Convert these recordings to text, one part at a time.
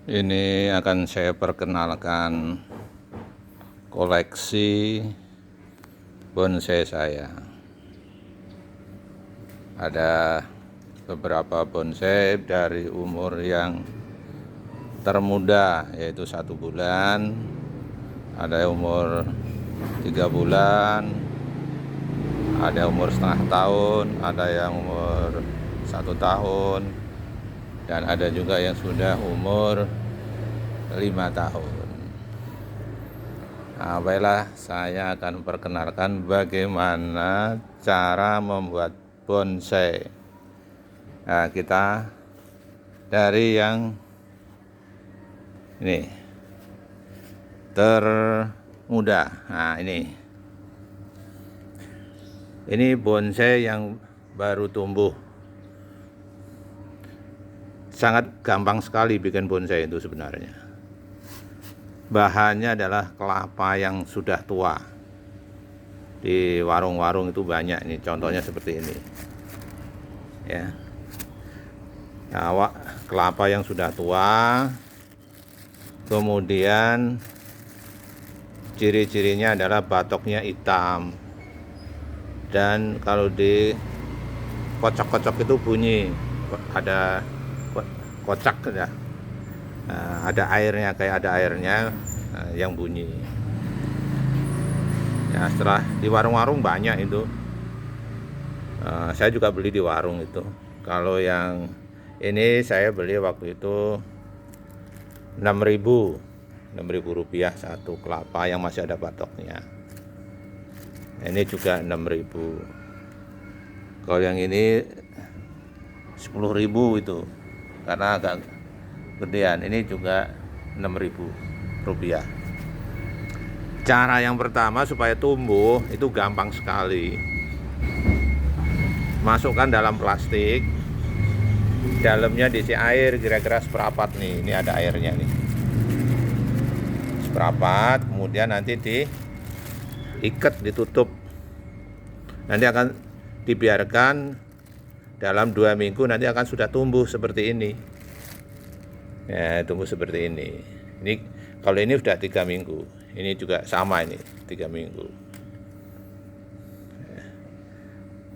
Ini akan saya perkenalkan koleksi bonsai saya. Ada beberapa bonsai dari umur yang termuda, yaitu 1 bulan, ada umur 3 bulan, ada umur setengah tahun, ada yang umur 1 tahun, dan ada juga yang sudah umur 5 tahun. Nah, baiklah, saya akan perkenalkan bagaimana cara membuat bonsai. Nah, kita dari yang ini termuda. Nah, ini bonsai yang baru tumbuh. Sangat gampang sekali bikin bonsai itu sebenarnya. Bahannya adalah kelapa yang sudah tua. Di warung-warung itu banyak, ini contohnya seperti ini. Ya. Nah, kelapa yang sudah tua. Kemudian ciri-cirinya adalah batoknya hitam. Dan kalau di kocok-kocok itu bunyi, ada kocak ya. Ada airnya, kayak ada airnya yang bunyi. Ya, setelah di warung-warung banyak itu. Saya juga beli di warung itu. Kalau yang ini saya beli waktu itu 6.000 rupiah satu kelapa yang masih ada batoknya. Ini juga 6.000. Kalau yang ini 10.000 itu, karena agak gedean. Ini juga 6.000 rupiah. Cara yang pertama supaya tumbuh itu gampang sekali. Masukkan dalam plastik, dalamnya diisi air kira-kira seperapat nih. Ini ada airnya nih, seperapat. Kemudian nanti diikat, ditutup. Nanti akan dibiarkan dalam 2 minggu, nanti akan sudah tumbuh seperti ini. Ya, tumbuh seperti ini. Ini kalau ini sudah 3 minggu, ini juga sama, ini 3 minggu.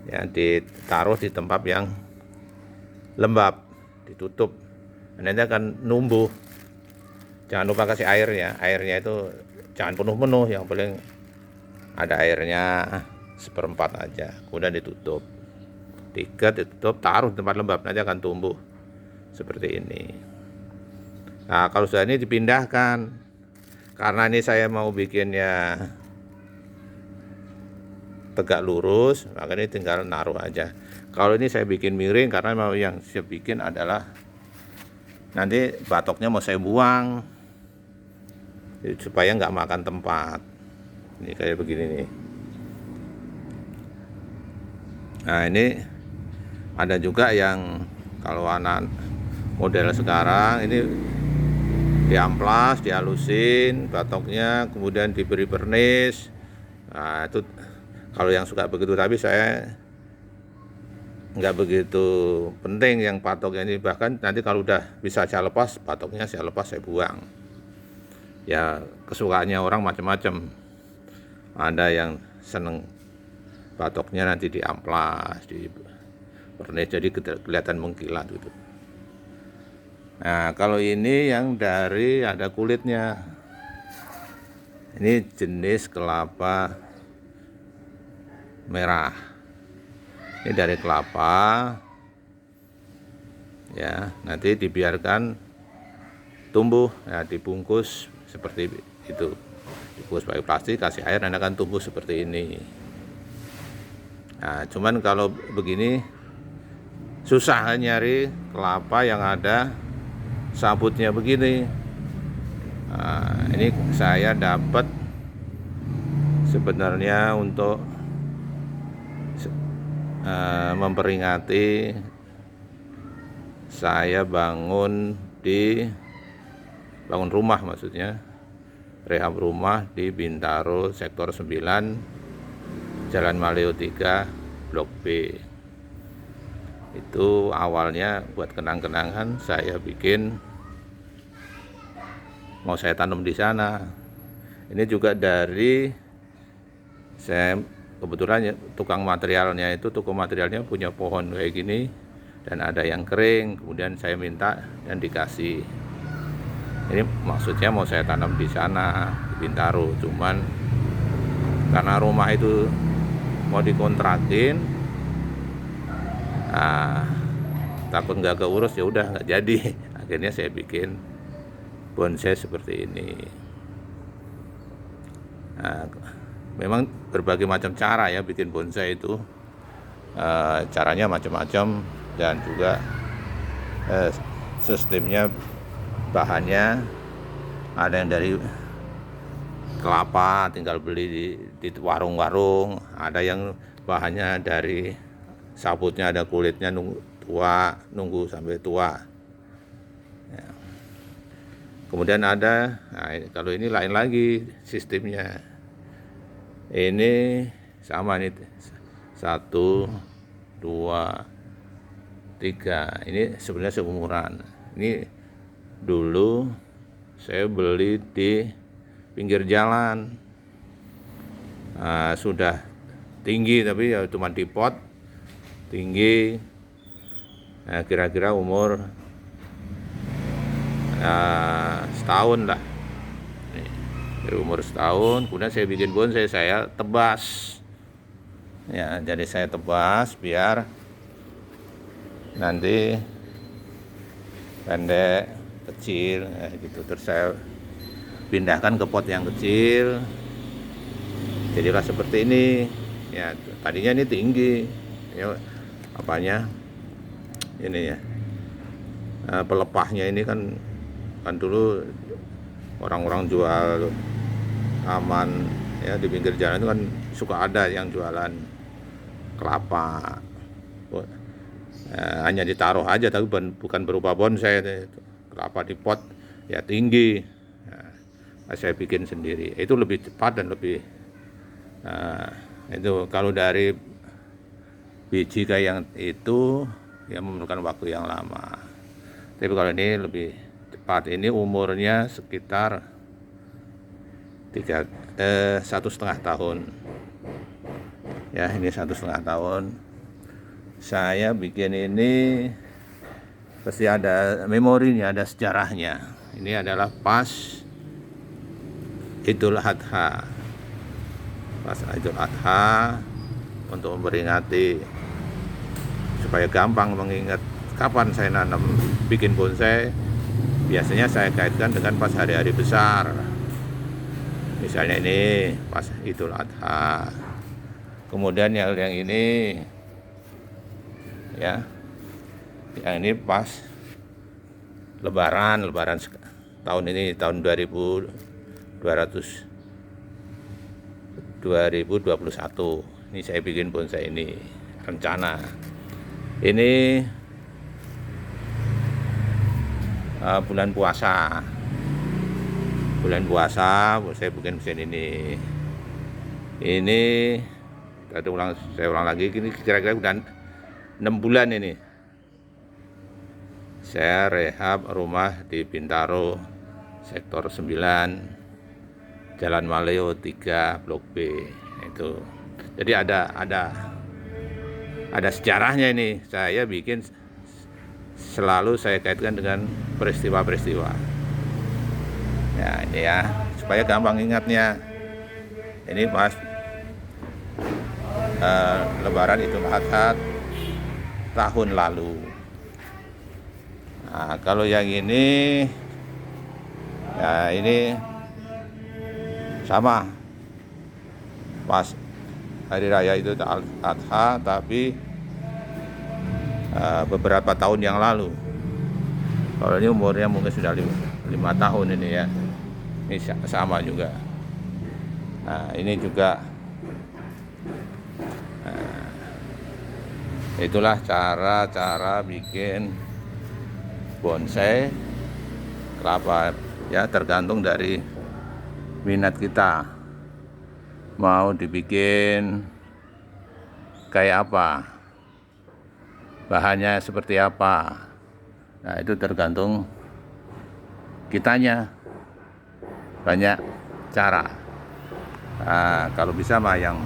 Ya, ditaruh di tempat yang lembab, ditutup. Nanti akan numbuh. Jangan lupa kasih airnya. Airnya itu jangan penuh-penuh, yang paling ada airnya seperempat aja. Kemudian ditutup, diikat, ditutup, taruh di tempat lembab, nanti akan tumbuh seperti ini. Nah, kalau sudah ini dipindahkan, karena ini saya mau bikinnya tegak lurus, maka ini tinggal naruh aja. Kalau ini saya bikin miring, karena mau yang saya bikin adalah nanti batoknya mau saya buang, supaya nggak makan tempat. Ini kayak begini nih. Nah, ini ada juga yang kalau anak model sekarang ini diamplas, dihalusin batoknya, kemudian diberi vernis. Nah, itu kalau yang suka begitu, tapi saya nggak begitu penting yang batoknya ini. Bahkan nanti kalau udah bisa saya lepas batoknya, saya lepas, saya buang. Ya, kesukaannya orang macam-macam. Ada yang seneng batoknya nanti diamplas, di vernis, jadi kelihatan mengkilat gitu. Nah, kalau ini yang dari ada kulitnya. Ini jenis kelapa merah. Ini dari kelapa. Ya, nanti dibiarkan tumbuh, ya, dibungkus seperti itu. Dibungkus pakai plastik, kasih air, dan akan tumbuh seperti ini. Nah, cuman kalau begini susah nyari kelapa yang ada sabutnya begini. Nah, ini saya dapat sebenarnya untuk memperingati saya bangun rumah, maksudnya rehab rumah di Bintaro sektor 9 Jalan Maleo 3 Blok B. Itu awalnya buat kenang-kenangan saya bikin mau saya tanam di sana. Ini juga dari saya kebetulan ya, tukang materialnya itu toko materialnya punya pohon kayak gini dan ada yang kering, kemudian saya minta dan dikasih. Ini maksudnya mau saya tanam di sana di Bintaro, cuman karena rumah itu mau dikontrakin, takut nggak keurus, ya udah nggak jadi. Akhirnya saya bikin bonsai seperti ini. Memang berbagai macam cara ya bikin bonsai itu, caranya macam-macam dan juga sistemnya, bahannya ada yang dari kelapa tinggal beli di warung-warung, ada yang bahannya dari sabutnya, ada kulitnya, nunggu sampai tua ya. Kemudian ada, kalau ini lain lagi sistemnya. Ini sama nih, 1, 2, 3. Ini sebenarnya seumuran. Ini dulu saya beli di pinggir jalan, sudah tinggi tapi ya cuma di pot tinggi, kira-kira umur setahun lah. Dari umur setahun, kemudian saya bikin bonsai, saya tebas ya, jadi saya tebas biar nanti pendek kecil gitu. Terus saya pindahkan ke pot yang kecil, jadilah seperti ini ya. Tadinya ini tinggi ya, apanya ini ya, pelepahnya ini kan dulu orang-orang jual aman ya, di pinggir jalan itu kan suka ada yang jualan kelapa, hanya ditaruh aja tapi bukan berupa bonsai. Itu kelapa di pot ya tinggi. Saya bikin sendiri, itu lebih cepat dan lebih itu. Kalau dari biji kayak yang itu ya memerlukan waktu yang lama, tapi kalau ini lebih cepat. Ini umurnya sekitar 1,5 tahun ya. Ini 1,5 tahun saya bikin ini. Pasti ada memorinya, ada sejarahnya. Ini adalah pas Idul Adha, untuk memperingati, supaya gampang mengingat kapan saya nanam bikin bonsai. Biasanya saya kaitkan dengan pas hari-hari besar. Misalnya ini pas Idul Adha. Kemudian yang ini ya, yang ini pas Lebaran tahun ini, tahun 2021. Ini saya bikin bonsai ini rencana. Ini bulan puasa saya bikin mesin ini. Ini saya ulang lagi, ini kira-kira udah 6 bulan ini saya rehab rumah di Bintaro, sektor 9, Jalan Maleo 3, Blok B itu. Jadi ada sejarahnya ini. Saya bikin selalu saya kaitkan dengan peristiwa-peristiwa ya. Ini ya, supaya gampang ingatnya. Ini pas Lebaran Idul Adha tahun lalu. Nah, kalau yang ini ya, ini sama pas hari raya Idul Adha, tapi beberapa tahun yang lalu. Kalau ini umurnya mungkin sudah 5 tahun ini ya. Ini sama juga. Nah, ini juga itulah cara-cara bikin bonsai kelapa ya, tergantung dari minat kita mau dibikin kayak apa, bahannya seperti apa. Nah, itu tergantung kitanya banyak cara. Nah, kalau bisa mah yang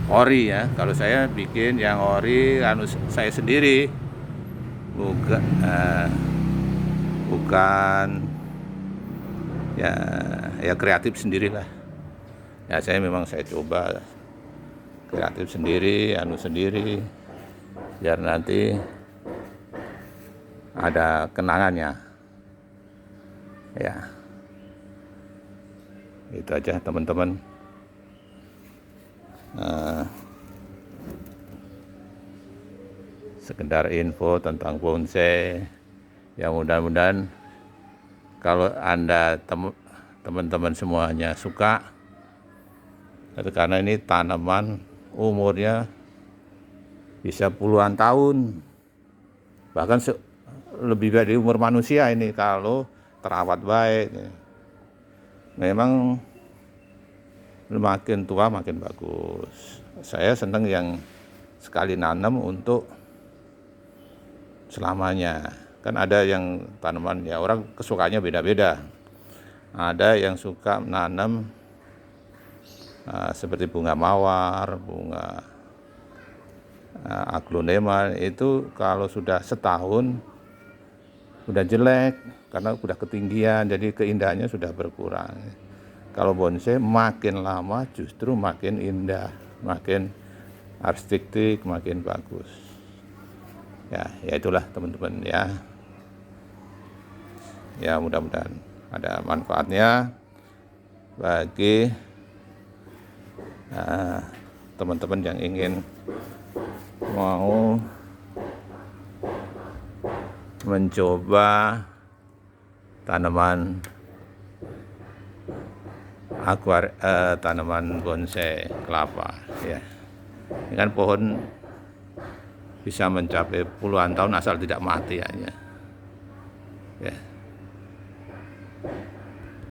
ori ya. Kalau saya bikin yang ori saya sendiri, bukan bukan ya, ya kreatif sendirilah. Ya saya coba kreatif sendiri, sendiri, biar nanti ada kenangannya. Ya, itu aja teman-teman. Sekedar info tentang bonsai. Ya mudah-mudahan kalau Anda teman-teman semuanya suka, karena ini tanaman umurnya bisa puluhan tahun, bahkan lebih dari umur manusia ini kalau terawat baik. Memang makin tua makin bagus. Saya senang yang sekali nanam untuk selamanya. Kan ada yang tanaman ya orang kesukaannya beda-beda. Ada yang suka nanam seperti bunga mawar, bunga aglonema, itu kalau sudah setahun udah jelek karena udah ketinggian, jadi keindahannya sudah berkurang. Kalau bonsai makin lama justru makin indah, makin artistik, makin bagus. Ya itulah teman-teman ya. Ya mudah-mudahan ada manfaatnya bagi teman-teman yang ingin mau mencoba tanaman tanaman bonsai kelapa ya. Ini kan pohon bisa mencapai puluhan tahun asal tidak mati aja. Ya.